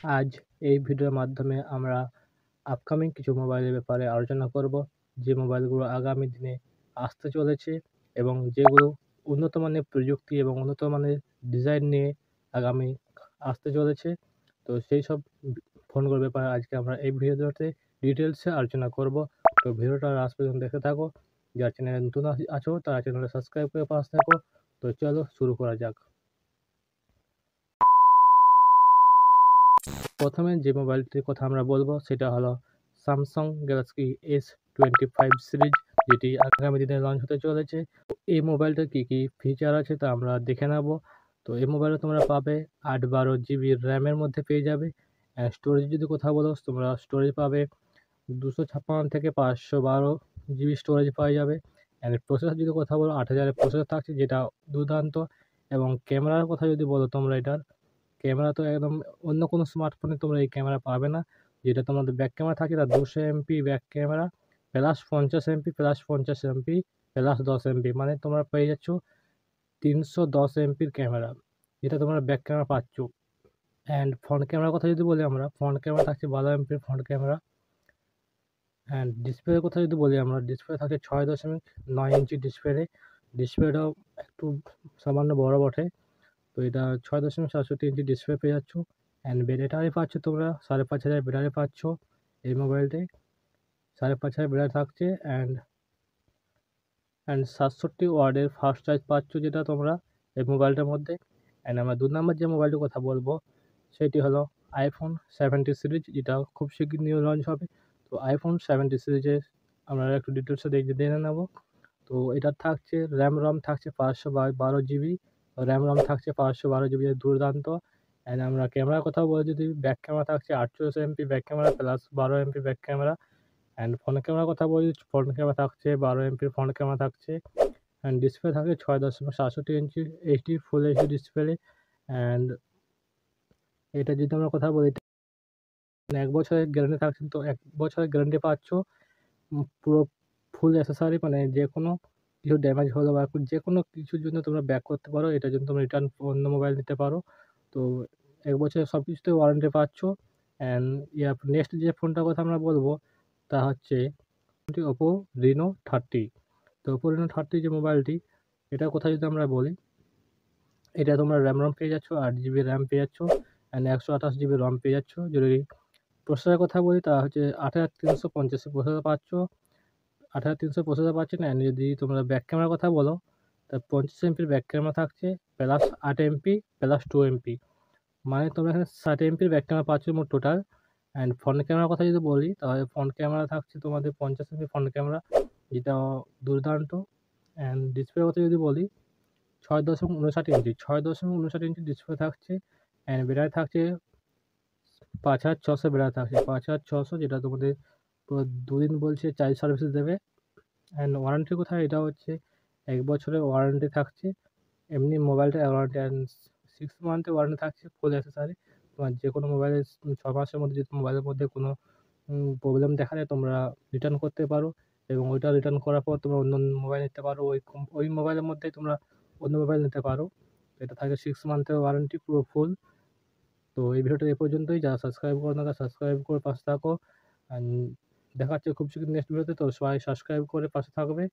আজ এই ভিডিওর মাধ্যমে আমরা আপকামিং কিছু মোবাইলের ব্যাপারে আলোচনা করব, যে মোবাইলগুলো আগামী দিনে আসতে চলেছে এবং যেগুলো উন্নত মানের প্রযুক্তি এবং উন্নত মানের ডিজাইন নিয়ে আগামী আসতে চলেছে। তো সেই সব ফোনগুলোর ব্যাপারে আজকে আমরা এই ভিডিওতে ডিটেলসে আলোচনা করব। তো ভিডিওটা লাস্ট পর্যন্ত দেখতে থাকো। যারা চ্যানেলে নতুন আছো তারা চ্যানেলটা সাবস্ক্রাইব করে পাশে থাকো। তো চলো শুরু করা যাক। প্রথমে যে মোবাইলটির কথা আমরা বলবো সেটা হলো স্যামসাং গ্যালাক্সি S25 সিরিজ, যেটি আগামী দিনে লঞ্চ হতে চলেছে। এই মোবাইলটার কী ফিচার আছে তা আমরা দেখে নেব। তো এই মোবাইলে তোমরা পাবে 8/12 GB র্যামের মধ্যে পেয়ে যাবে। স্টোরেজ যদি কথা বলো, তোমরা স্টোরেজ পাবে 256 থেকে 512 GB স্টোরেজ পাওয়া যাবে। অ্যান্ড প্রসেসর যদি কথা বলো, 8000 প্রসেসর থাকছে, যেটা দুর্দান্ত। এবং ক্যামেরার কথা যদি বলো তোমরা, এটার ক্যামেরা তো একদম অন্য কোনো স্মার্টফোনে তোমরা এই ক্যামেরা পাবে না। যেটা তোমাদের ব্যাক ক্যামেরা থাকে তার 200 MP back camera plus 50 MP plus 50 MP plus 10 MP, মানে তোমরা পেয়ে যাচ্ছ 310 MPর ক্যামেরা, যেটা তোমরা ব্যাক ক্যামেরা পাচ্ছ। অ্যান্ড ফ্রন্ট ক্যামেরার কথা যদি বলি আমরা, ফ্রন্ট ক্যামেরা থাকছে 12 MPর ফ্রন্ট ক্যামেরা। অ্যান্ড ডিসপ্লের কথা যদি বলি আমরা, ডিসপ্লে থাকে 6.9 ইঞ্চি ডিসপ্লে। ডিসপ্লেটাও একটু সামান্য বড় বটে। তো এটা 6.67 ইঞ্চি ডিসপ্লে পেয়ে যাচ্ছ। অ্যান্ড ব্যাটারি পাচ্ছ তোমরা 5500 ব্যাটারি পাচ্ছ এই মোবাইলটায়। 5500 ব্যাটারি থাকছে। অ্যান্ড 67 ওয়াটের ফাস্ট চার্জ পাচ্ছ, যেটা তোমরা এই মোবাইলটার মধ্যে। অ্যান্ড আমরা 2 নম্বর যে মোবাইলটির কথা বলবো সেটি হলো iPhone 70 সিরিজ, যেটা খুব শিগগির নিউ লঞ্চ হবে। তো iPhone 70 সিরিজের আমরা একটু ডিটেলসে দেখে নেব। তো এটার থাকছে র্যাম থাকছে 512 GB, র্যাম থাকছে 512 GB, দুর্দান্ত। অ্যান্ড আমরা ক্যামেরার কথা বলে যদি, ব্যাক ক্যামেরা থাকছে 48 MP back camera plus 12 MP back camera. And front ক্যামেরার কথা বলি, ফ্রন্ট ক্যামেরা থাকছে 12 MP ফ্রন্ট ক্যামেরা থাকছে। অ্যান্ড ডিসপ্লে থাকছে 6.67 ইঞ্চি HD full HD display. And এটা যদি আমরা কথা বলি, 1 বছরের গ্যারান্টি থাকছে। তো 1 বছরের গ্যারান্টি পাচ্ছ পুরো ফুল অ্যাক্সেসরি, মানে যে কোনো কিছু ড্যামেজ হলো বা যে কোনো কিছুর জন্য তোমরা ব্যাক করতে পারো, এটার জন্য তোমরা রিটার্ন অন্য মোবাইল নিতে পারো। তো 1 বছরের সব কিছুতে ওয়ারেন্টি পাচ্ছ। অ্যান্ড নেক্সট যে ফোনটার কথা আমরা বলবো তা হচ্ছে ওপো Reno 30। তো ওপো Reno 30 যে মোবাইলটি, এটার কথা যদি আমরা বলি, এটা তোমরা র্যাম পেয়ে যাচ্ছ, 8 GB র্যাম পেয়ে যাচ্ছ। অ্যান্ড 128 GB রম পেয়ে যাচ্ছ। যদি প্রসেসরের কথা বলি তা হচ্ছে 8350 প্রসেসর পাচ্ছ, 8300 প্রসেসর পাচ্ছেন। অ্যান্ড যদি তোমরা ব্যাক ক্যামেরার কথা বলো, তা 50 MPর ব্যাক ক্যামেরা থাকছে প্লাস 8 MP প্লাস 2 MP, মানে তোমরা এখানে 60 MPর ব্যাক ক্যামেরা পাচ্ছ মোট টোটাল। অ্যান্ড ফ্রন্ট ক্যামেরার কথা যদি বলি, তাহলে ফ্রন্ট ক্যামেরা থাকছে তোমাদের 50 MP ফ্রন্ট ক্যামেরা, যেটা দুর্দান্ত। অ্যান্ড ডিসপ্লের কথা যদি বলি, 6.59 ইঞ্চি 6.59 ইঞ্চি ডিসপ্লে থাকছে। অ্যান্ড ব্যাটারি থাকছে 5600 ব্যাটারি থাকছে, 5600, যেটা তোমাদের পুরো 2 দিন বলছে চার্জ সার্ভিস দেবে। অ্যান্ড ওয়ারেন্টির কথা, এটা হচ্ছে 1 বছরের ওয়ারেন্টি থাকছে এমনি মোবাইলটার ওয়ারেন্টি। অ্যান্ড 6 মান্থের ওয়ারেন্টি থাকছে ফুল অ্যাক্সেসরি। তোমার যে কোনো মোবাইলের 6 মাসের মধ্যে যদি মোবাইলের মধ্যে কোনো প্রবলেম দেখা যায়, তোমরা রিটার্ন করতে পারো। এবং ওইটা রিটার্ন করার পর তোমরা অন্য মোবাইল নিতে পারো, ওই মোবাইলের মধ্যেই তোমরা অন্য মোবাইল নিতে পারো। এটা থাকে 6 মান্থের ওয়ারেন্টি পুরো ফুল। তো এই ভিডিওটা এ পর্যন্তই। যারা সাবস্ক্রাইব করো না, তারা সাবস্ক্রাইব করে পাশে থাকো। অ্যান্ড দেখা হচ্ছে খুব শীঘ্রই নেক্সট ভিডিওতে। তো সবাই সাবস্ক্রাইব করে পাশে থাকবে।